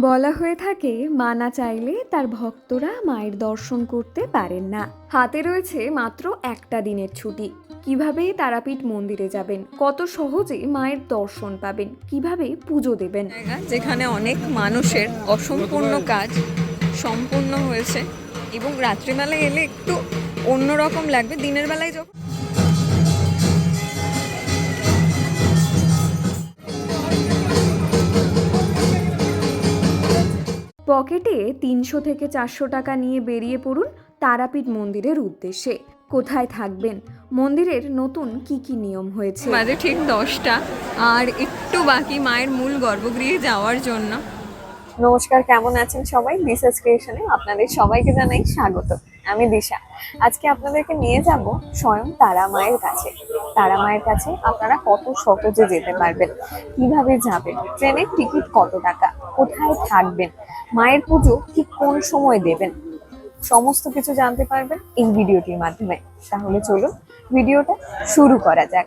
বলা হয়ে থাকে মা না চাইলে তার ভক্তরা মায়ের দর্শন করতে পারেন না। হাতে রয়েছে মাত্র একটা দিনের ছুটি। কিভাবে তারাপীঠ মন্দিরে যাবেন, কত সহজে মায়ের দর্শন পাবেন, কিভাবে পুজো দেবেন, জায়গা যেখানে অনেক মানুষের অসম্পূর্ণ কাজ সম্পূর্ণ হয়েছে এবং রাত্রিবেলায় এলে একটু অন্যরকম লাগবে। দিনের বেলায় যখন পকেটে ৩০০ থেকে ৪০০ টাকা নিয়ে বেরিয়ে পড়ুন তারাপীঠ মন্দিরের উদ্দেশ্যে। কোথায় থাকবেন, মন্দিরের নতুন কি কি নিয়ম হয়েছে। বাজে ঠিক 10টা, আর একটু বাকি মায়ের মূল গর্ভগৃহে যাওয়ার জন্য। নমস্কার, কেমন আছেন সবাই? দিশাস ক্রিয়েশনে আপনাদের সবাইকে জানাই স্বাগত। আমি দিশা। আজকে আপনাদেরকে নিয়ে যাব স্বয়ং তারা মায়ের কাছে। তারা মায়ের কাছে আপনারা কত সহজে যেতে পারবেন, কিভাবে যাবেন, ট্রেনের টিকিট কত টাকা, কোথায় থাকবেন, মায়ের পুজো ঠিক কোন সময় দেবেন, সমস্ত কিছু জানতে পারবেন এই ভিডিওটির মাধ্যমে। তাহলে চলুন ভিডিওটা শুরু করা যাক।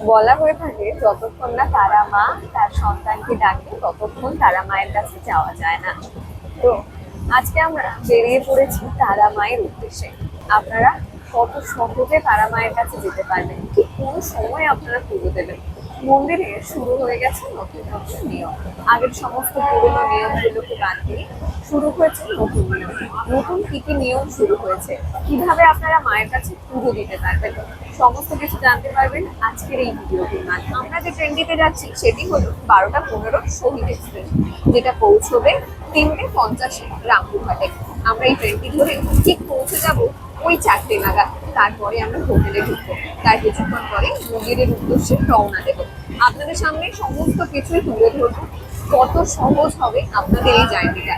বলা হয়ে থাকে যতক্ষণ না তারা মা তার সন্তানকে ডাকে ততক্ষণ তারা মায়ের কাছে যাওয়া যায় না। তো আজকে আমরা বেরিয়ে পড়েছি তারা মায়ের উদ্দেশ্যে। আপনারা কত সহজে তারা মায়ের কাছে যেতে পারবেন, ঠিক কোন সময় আপনারা পুজো দেবেন। মন্দিরে শুরু হয়ে গেছে নতুন নতুন নিয়ম। আগের সমস্ত পুরোনো নিয়মগুলোকে বাদ দিয়ে শুরু হয়েছে নতুন নিয়ম। নতুন কি কি নিয়ম শুরু হয়েছে, কিভাবে আপনারা মায়ের কাছে পুজো দিতে পারবেন, সমস্ত কিছু জানতে পারবেন আজকের এই ভিডিওটির মাধ্যমে। আমরা যে ট্রেনটিতে যাচ্ছি সেটি হলো 12টা 15 শহীদ এক্সপ্রেস, যেটা পৌঁছবে 3টে 50-এ রামপুরহাটে। আমরা এই ট্রেনটি ধরে ঠিক পৌঁছে যাব ওই 4টে নাগাদ। তারপরে আমরা হোটেলে ঢুকবো, তার কিছুক্ষণ পরে মন্দিরের উদ্দেশ্যে রওনা দেবো। আপনাদের সামনে সমস্ত কিছুই তুলে ধরবো, কত সহজ হবে আপনাদের এই জার্নিটা।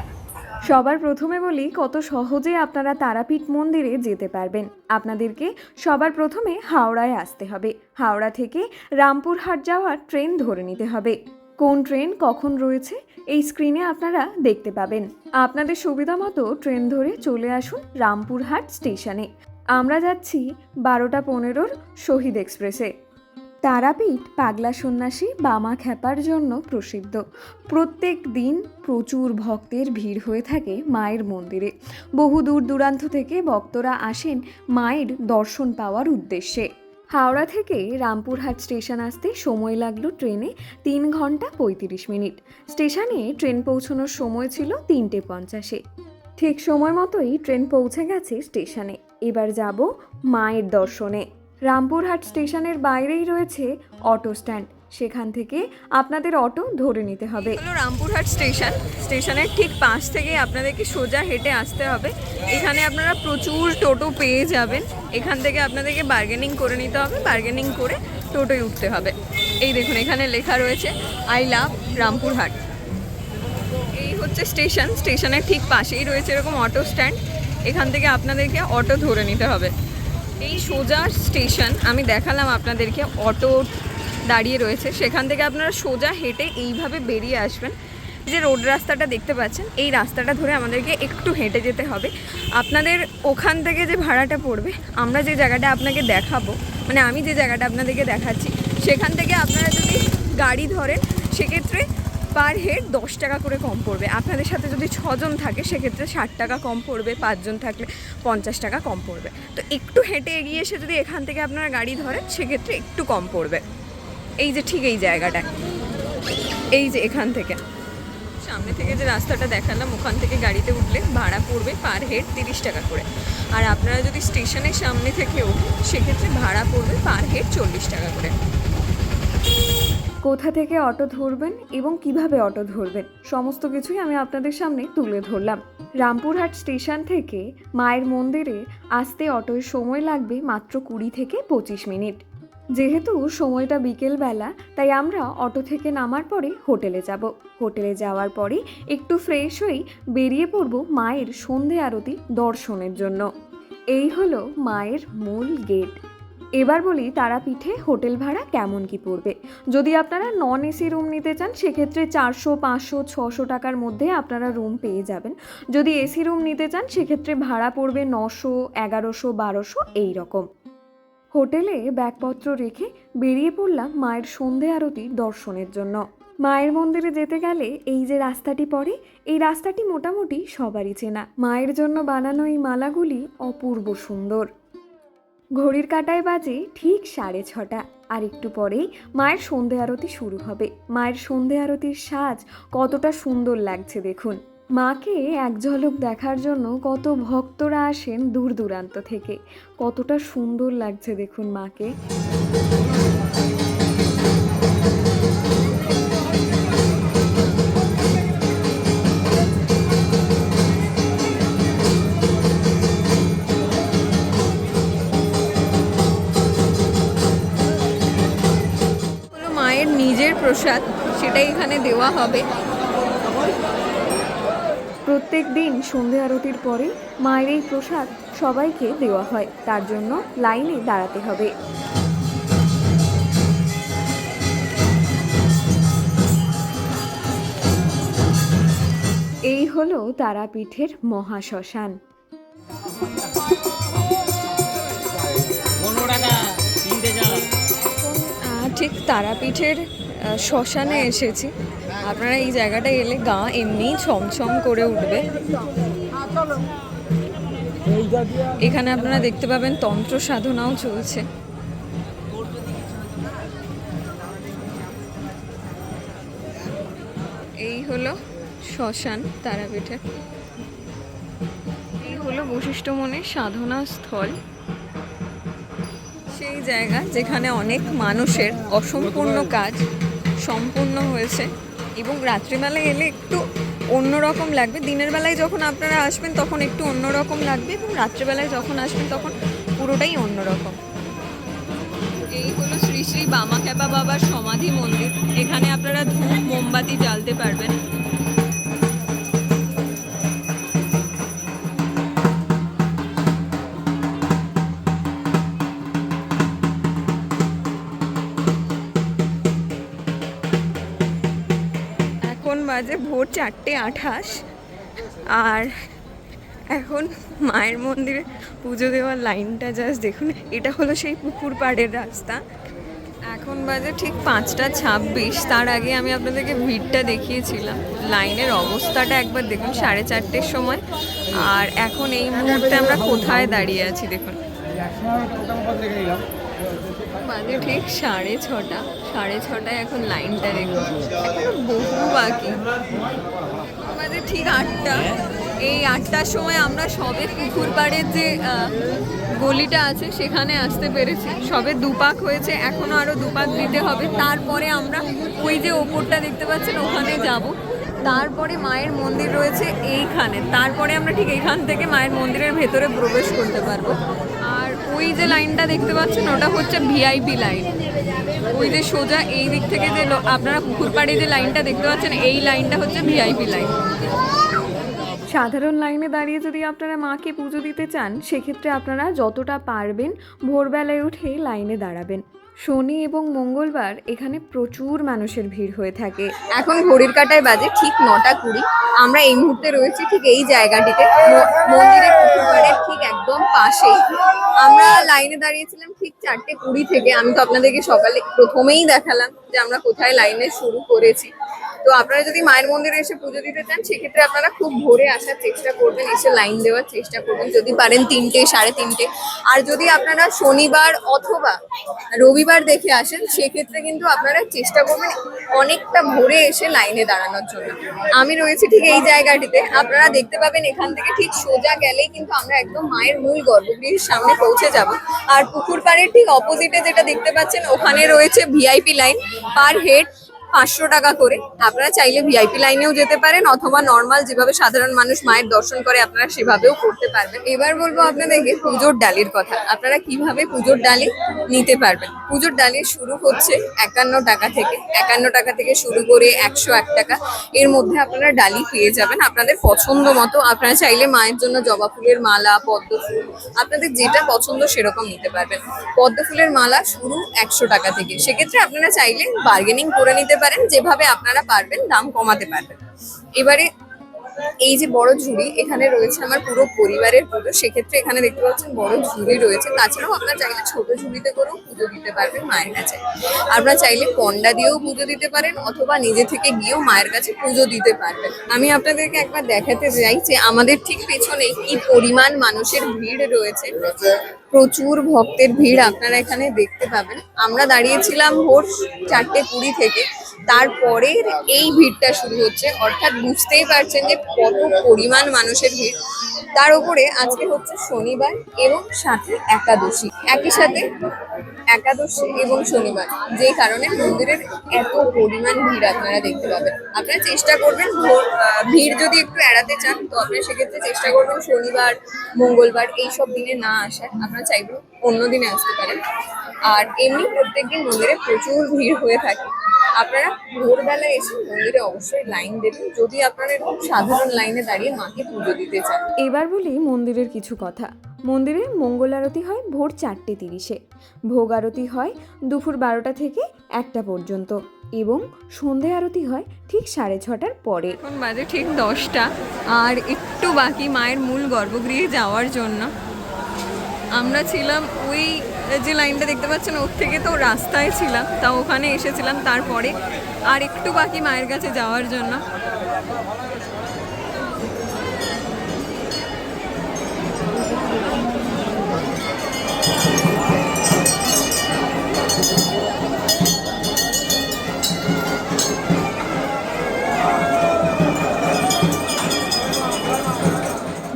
সবার প্রথমে বলি কত সহজে আপনারা তারাপীঠ মন্দিরে যেতে পারবেন। আপনাদেরকে সবার প্রথমে হাওড়ায় আসতে হবে। হাওড়া থেকে রামপুরহাট যাওয়ার ট্রেন ধরে নিতে হবে। কোন ট্রেন কখন রয়েছে এই স্ক্রিনে আপনারা দেখতে পাবেন। আপনাদের সুবিধা মতো ট্রেন ধরে চলে আসুন রামপুরহাট স্টেশনে। আমরা যাচ্ছি 12টা 15 শহীদ এক্সপ্রেসে। তারাপীঠ পাগলা সন্ন্যাসী বামা খ্যাপার জন্য প্রসিদ্ধ। প্রত্যেক দিন প্রচুর ভক্তের ভিড় হয়ে থাকে মায়ের মন্দিরে। বহু দূর দূরান্ত থেকে ভক্তরা আসেন মায়ের দর্শন পাওয়ার উদ্দেশ্যে। হাওড়া থেকে রামপুরহাট স্টেশন আসতে সময় লাগলো ট্রেনে 3 ঘন্টা 35 মিনিট। স্টেশনে ট্রেন পৌঁছানোর সময় ছিল 3টে 50-এ। ঠিক সময় মতোই ট্রেন পৌঁছে গেছে স্টেশনে। এবার যাব মায়ের দর্শনে। রামপুরহাট স্টেশনের বাইরেই রয়েছে অটো স্ট্যান্ড, সেখান থেকে আপনাদের অটো ধরে নিতে হবে। হলো রামপুরহাট স্টেশন। স্টেশনের ঠিক পাশ থেকে আপনাদেরকে সোজা হেঁটে আসতে হবে। এখানে আপনারা প্রচুর টোটো পেয়ে যাবেন। এখান থেকে আপনাদেরকে বার্গেনিং করে নিতে হবে, বার্গেনিং করে টোটোয় উঠতে হবে। এই দেখুন, এখানে লেখা রয়েছে আই লাভ রামপুরহাট। এই হচ্ছে স্টেশন। স্টেশনের ঠিক পাশেই রয়েছে এরকম অটো স্ট্যান্ড। এখান থেকে আপনাদেরকে অটো ধরে নিতে হবে। এই সোজা স্টেশন আমি দেখালাম আপনাদেরকে, অটো দাঁড়িয়ে রয়েছে। সেখান থেকে আপনারা সোজা হেঁটে এইভাবে বেরিয়ে আসবেন। যে রোড রাস্তাটা দেখতে পাচ্ছেন, এই রাস্তাটা ধরে আমাদেরকে একটু হেঁটে যেতে হবে। আপনাদের ওখান থেকে যে ভাড়াটা পড়বে, আমরা যে জায়গাটা আপনাকে দেখাবো, মানে আমি যে জায়গাটা আপনাদেরকে দেখাচ্ছি, সেখান থেকে আপনারা যদি গাড়ি ধরেন সেক্ষেত্রে পার হেড 10 টাকা করে কম পড়বে। আপনাদের সাথে যদি 6জন থাকে সেক্ষেত্রে 60 টাকা কম পড়বে, 5জন থাকলে 50 টাকা কম পড়বে। তো একটু হেঁটে এগিয়ে এসে যদি এখান থেকে আপনারা গাড়ি ধরেন সেক্ষেত্রে একটু কম পড়বে। এই যে ঠিক এই জায়গাটা, এই যে এখান থেকে সামনে থেকে যে রাস্তাটা দেখালাম, ওখান থেকে গাড়িতে উঠলে ভাড়া পড়বে পার হেড 30 টাকা করে। আর আপনারা যদি স্টেশনের সামনে থেকে ওঠেন সেক্ষেত্রে ভাড়া পড়বে পার হেড 40 টাকা করে। কোথা থেকে অটো ধরবেন এবং কিভাবে অটো ধরবেন সমস্ত কিছুই আমি আপনাদের সামনে তুলে ধরলাম। রামপুরহাট স্টেশন থেকে মায়ের মন্দিরে আসতে অটোয় সময় লাগবে মাত্র 20 থেকে 25 মিনিট। যেহেতু সময়টা বিকেলবেলা, তাই আমরা অটো থেকে নামার পরে হোটেলে যাব। হোটেলে যাওয়ার পরে একটু ফ্রেশ হয়ে বেরিয়ে পড়ব মায়ের সন্ধে আরতি দর্শনের জন্য। এই হলো মায়ের মূল গেট। এবার বলি তারাপীঠে হোটেল ভাড়া কেমন কি পড়বে। যদি আপনারা নন এসি রুম নিতে চান সেক্ষেত্রে 400, 500, 600 টাকার মধ্যে আপনারা রুম পেয়ে যাবেন। যদি এসি রুম নিতে চান সেক্ষেত্রে ভাড়া পড়বে 900, 1100, 1200 এই রকম। হোটেলে ব্যাগপত্র রেখে বেরিয়ে পড়লাম মায়ের সন্ধে আরতি দর্শনের জন্য। মায়ের মন্দিরে যেতে গেলে এই যে রাস্তাটি পড়ে, এই রাস্তাটি মোটামুটি সবারই চেনা। মায়ের জন্য বানানো এই মালাগুলি অপূর্ব সুন্দর। ঘড়ির কাঁটায় বাজে ঠিক 6:30, আর একটু পরেই মায়ের সন্ধে আরতি শুরু হবে। মায়ের সন্ধে আরতির সাজ কতটা সুন্দর লাগছে দেখুন। মাকে এক ঝলক দেখার জন্য কত ভক্তরা আসেন দূর দূরান্ত থেকে। কতটা সুন্দর লাগছে দেখুন মাকে। হলো মায়ের নিজের প্রসাদ, সেটাই এখানে দেওয়া হবে। প্রত্যেক দিন সন্ধে আরতির পরে মায়ের এই প্রসাদ সবাইকে দেওয়া হয়, তার জন্য লাইনে দাঁড়াতে হবে। এই হলো তারাপীঠের মহাশ্মশান। ঠিক তারাপীঠের শ্মশানে এসেছি। আপনারা এই জায়গাটায় এলে গা এমনিই ছমছম করে উঠবে। এখানে আপনারা দেখতে পাবেন তন্ত্র সাধনাও চলছে। এই হলো শ্মশান তারাপীঠের। এই হলো বশিষ্ঠমণির সাধনা স্থল, সেই জায়গা যেখানে অনেক মানুষের অসম্পূর্ণ কাজ সম্পূর্ণ হয়েছে। এবং রাত্রিবেলায় এলে একটু অন্যরকম লাগবে। দিনের বেলায় যখন আপনারা আসবেন তখন একটু অন্যরকম লাগবে, এবং রাত্রিবেলায় যখন আসবেন তখন পুরোটাই অন্যরকম। এই হলো শ্রী শ্রী বামাখ্যাপা বাবার সমাধি মন্দির। এখানে আপনারা ধূপ মোমবাতি জ্বালতে পারবেন। এখন বাজে ভোর 4:28, আর এখন মায়ের মন্দিরে পুজো দেওয়ার লাইনটা জাস্ট দেখুন। এটা হলো সেই পুকুর পাড়ের রাস্তা। এখন বাজে ঠিক 5:26। তার আগে আমি আপনাদেরকে ভিড়টা দেখিয়েছিলাম। লাইনের অবস্থাটা একবার দেখুন 4:30-র সময়, আর এখন এই মুহূর্তে আমরা কোথায় দাঁড়িয়ে আছি দেখুন। বাজে ঠিক 6:30। 6:30টায় এখন লাইনটা দেখুন, এখনো বহু বাকি। বাজে ঠিক 8টা। এই 8টার সময় আমরা সবে পুকুর পাড়ের যে গলিটা আছে সেখানে আসতে পেরেছি। সবে দুপাক হয়েছে, এখনো আরো দুপাক দিতে হবে। তারপরে আমরা ওই যে ওপরটা দেখতে পাচ্ছেন ওখানে যাব। তারপরে মায়ের মন্দির রয়েছে এইখানে, তারপরে আমরা ঠিক এখান থেকে মায়ের মন্দিরের ভেতরে প্রবেশ করতে পারবো। আর ওই যে লাইনটা দেখতে পাচ্ছেন ওটা হচ্ছে ভিআইপি লাইন। ওই যে সোজা এই দিক থেকে যে আপনারা পুকুর পাড়ে যে লাইনটা দেখতে পাচ্ছেন, এই লাইনটা হচ্ছে ভিআইপি লাইন। সাধারণ লাইনে দাঁড়িয়ে যদি আপনারা মাকে পুজো দিতে চান, সেক্ষেত্রে আপনারা যতটা পারবেন ভোরবেলায় উঠে লাইনে দাঁড়াবেন। শনি এবং মঙ্গলবার এখানে প্রচুর মানুষের ভিড় হয়ে থাকে। এখন ঘড়ির কাঁটায় বাজে ঠিক 9:20। আমরা এই মুহূর্তে রয়েছি ঠিক এই জায়গাটিতে, মন্দিরের পুকুর পাড়ের ঠিক একদম পাশেই। আমরা লাইনে দাঁড়িয়েছিলাম ঠিক 4:20 থেকে। আমি তো আপনাদেরকে সকালে প্রথমেই দেখালাম যে আমরা কোথায় লাইনে শুরু করেছি। তো আপনারা যদি মায়ের মন্দিরে এসে পুজো দিতে চান, সেক্ষেত্রে আপনারা খুব ভোরে আসার চেষ্টা করবেন, এসে লাইন দেওয়ার চেষ্টা করবেন। যদি পারেন 3টে, 3:30। আর যদি আপনারা শনিবার অথবা রবিবার দেখে আসেন, সেক্ষেত্রে কিন্তু আপনারা চেষ্টা করবেন অনেকটা ভোরে এসে লাইনে দাঁড়ানোর জন্য। আমি রয়েছি ঠিক এই জায়গাটিতে। আপনারা দেখতে পাবেন এখান থেকে ঠিক সোজা গেলেই কিন্তু আমরা একদম মায়ের মূল গর্ভগৃহের সামনে পৌঁছে যাব। আর পুকুর পাড়ের ঠিক অপোজিটে যেটা দেখতে পাচ্ছেন, ওখানে রয়েছে ভিআইপি লাইন। পার হেড 500 টাকা করে। আপনারা চাইলে ভিআইপি লাইনেও যেতে পারেন, অথবা নর্মাল যেভাবে সাধারণ মানুষ মায়ের দর্শন করে আপনারা সেভাবেও করতে পারবেন। এবার বলবো আপনাদেরকে পুজোর ডালির কথা। আপনারা কিভাবে পুজোর ডালি নিতে পারবেন। পুজোর ডালি শুরু হচ্ছে 51 টাকা থেকে। 51 টাকা থেকে শুরু করে 101 টাকা, এর মধ্যে আপনারা ডালি পেয়ে যাবেন আপনাদের পছন্দ মতো। আপনারা চাইলে মায়ের জন্য জবা ফুলের মালা, পদ্ম ফুল, আপনাদের যেটা পছন্দ সেরকম নিতে পারবেন। পদ্ম ফুলের মালা শুরু 100 টাকা থেকে। সেক্ষেত্রে আপনারা চাইলে বার্গেনিং করে নিতে পারেন, যেভাবে আপনারা পারবেন দাম কমাতে পারবেন। এবারে এই যে বড় ঝুড়ি, এখানে রয়েছে আমার পুরো পরিবারের পুজো, সেক্ষেত্রে এখানে দেখতে পাচ্ছেন বড় ঝুড়ি রয়েছে। তাছাড়াও আপনারা চাইলে ছোট ঝুড়িতে করেও পুজো দিতে পারবেন মায়ের কাছে। আপনারা চাইলে পণ্ডা দিয়েও পুজো দিতে পারেন, অথবা নিজে থেকে গিয়েও মায়ের কাছে পুজো দিতে পারবেন। আমি আপনাদেরকে একবার দেখাতে চাই যে আমাদের ঠিক পেছনেই কি পরিমাণ মানুষের ভিড় রয়েছে। প্রচুর ভক্তের ভিড় আপনারা এখানে দেখতে পাবেন। আমরা দাঁড়িয়েছিলাম ভোর 4:20 থেকে, তারপরে এই ভিড়টা শুরু হচ্ছে, অর্থাৎ বুঝতেই পারছেন যে কত পরিমাণ মানুষের ভিড়। তার উপরে আজকে হচ্ছে শনিবার এবং সাথে একাদশী, একই সাথে একাদশী এবং শনিবার, যেই কারণে মন্দিরের এত পরিমাণ ভিড় আপনারা দেখতে পাবেন। আপনারা চেষ্টা করবেন ভিড় যদি একটু এড়াতে চান, তো আপনারা সেক্ষেত্রে চেষ্টা করবেন শনিবার, মঙ্গলবার এইসব দিনে না আসার। আপনারা চাইবেন অন্য দিনে আসতে পারেন। আর এমনি প্রত্যেকদিন মন্দিরে প্রচুর ভিড় হয়ে থাকে। আপনারা ভোরবেলায় এসে মন্দিরে অবশ্যই লাইন দেবেন, যদি আপনারা এরকম সাধারণ লাইনে দাঁড়িয়ে মাকে পুজো দিতে চান। এবার বলি মন্দিরের কিছু কথা। মন্দিরে মঙ্গল আরতি হয় ভোর 4:30-এ, ভোগ আরতি হয় দুপুর 12টা থেকে 1টা পর্যন্ত এবং সন্ধে আরতি হয় ঠিক 6:30টার পরে। এখন বাজে ঠিক 10টা, আর একটু বাকি মায়ের মূল গর্ভগৃহে যাওয়ার জন্য। আমরা ছিলাম ওই যে লাইনটা দেখতে পাচ্ছেন ওর থেকে তো রাস্তায় ছিলাম, তা ওখানে এসেছিলাম, তারপরে আর একটু বাকি মায়ের কাছে যাওয়ার জন্য।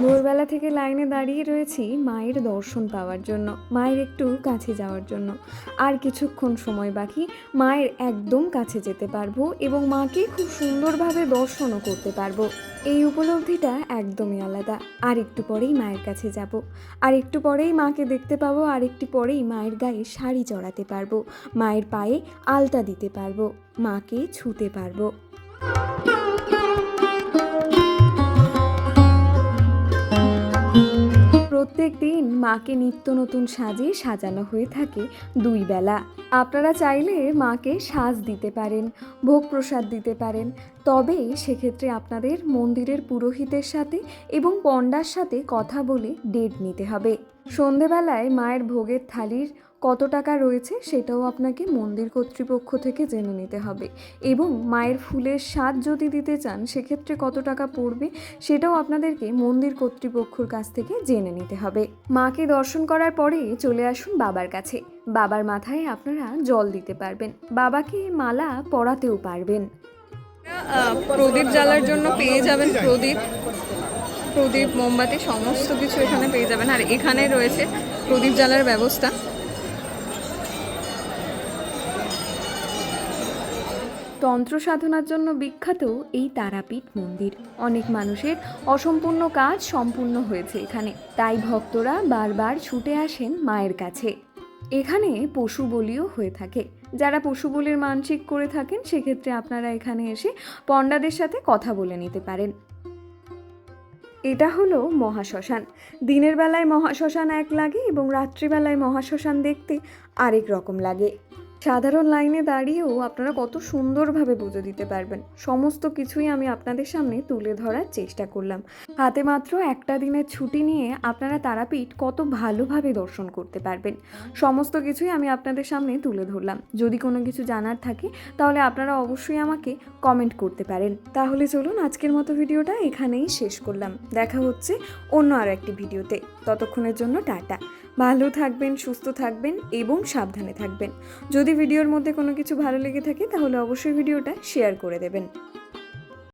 ভোরবেলা থেকে লাইনে দাঁড়িয়ে রয়েছি মায়ের দর্শন পাওয়ার জন্য, মায়ের একটু কাছে যাওয়ার জন্য। আর কিছুক্ষণ সময় বাকি, মায়ের একদম কাছে যেতে পারবো এবং মাকে খুব সুন্দরভাবে দর্শনও করতে পারবো। এই উপলব্ধিটা একদমই আলাদা। আর একটু পরেই মায়ের কাছে যাব, আর একটু পরেই মাকে দেখতে পাবো, আর একটু পরেই মায়ের গায়ে শাড়ি চড়াতে পারবো, মায়ের পায়ে আলতা দিতে পারবো, মাকে ছুঁতে পারবো। প্রত্যেক দিন মাকে নিত্য নতুন সাজে সাজানো হয়ে থাকে 2 বেলা। আপনারা চাইলে মাকে সাজ দিতে পারেন, ভোগ প্রসাদ দিতে পারেন, তবে সেক্ষেত্রে আপনাদের মন্দিরের পুরোহিতের সাথে এবং পণ্ডার সাথে কথা বলে ডেট নিতে হবে। সন্ধেবেলায় মায়ের ভোগের থালির কত টাকা রয়েছে সেটাও আপনাকে মন্দির কর্তৃপক্ষ থেকে জেনে নিতে হবে, এবং মায়ের ফুলের স্বাদ যদি দিতে চান সেক্ষেত্রে কত টাকা পড়বে সেটাও আপনাদেরকে মন্দির কর্তৃপক্ষর কাছ থেকে জেনে নিতে হবে। মাকে দর্শন করার পরে চলে আসুন বাবার কাছে। বাবার মাথায় আপনারা জল দিতে পারবেন, বাবাকে মালা পরাতেও পারবেন। প্রদীপ জ্বালার জন্য পেয়ে যাবেন প্রদীপ, মোমবাতি সমস্ত কিছু এখানে পেয়ে যাবেন। আর এখানে রয়েছে প্রদীপ জ্বালার ব্যবস্থা। তন্ত্র সাধনার জন্য বিখ্যাত এই তারাপীঠ মন্দির। অনেক মানুষের অসম্পূর্ণ কাজ সম্পূর্ণ হয়েছে এখানে, তাই ভক্তরা বারবার ছুটে আসেন মায়ের কাছে। এখানে পশু বলিও হয়ে থাকে। যারা পশু বলির মানসিক করে থাকেন সেক্ষেত্রে আপনারা এখানে এসে পণ্ডাদের সাথে কথা বলে নিতে পারেন। এটা হলো মহাশ্মশান। দিনের বেলায় মহাশ্মশান এক লাগে এবং রাত্রিবেলায় মহাশ্মশান দেখতে আরেক রকম লাগে। সাধারণ লাইনে দাঁড়িয়েও আপনারা কত সুন্দরভাবে পুজো দিতে পারবেন, সমস্ত কিছুই আমি আপনাদের সামনে তুলে ধরার চেষ্টা করলাম। হাতে মাত্র একটা দিনের ছুটি নিয়ে আপনারা তারাপীঠ কত ভালোভাবে দর্শন করতে পারবেন, সমস্ত কিছুই আমি আপনাদের সামনে তুলে ধরলাম। যদি কোনো কিছু জানার থাকে তাহলে আপনারা অবশ্যই আমাকে কমেন্ট করতে পারেন। তাহলে চলুন আজকের মতো ভিডিওটা এখানেই শেষ করলাম। দেখা হচ্ছে অন্য আরও একটি ভিডিওতে। ততক্ষণের জন্য টাটা। ভালো থাকবেন, সুস্থ থাকবেন এবং সাবধানে থাকবেন। যদি ভিডিওর মধ্যে কোনো কিছু ভালো লেগে থাকে তাহলে অবশ্যই ভিডিওটা শেয়ার করে দেবেন।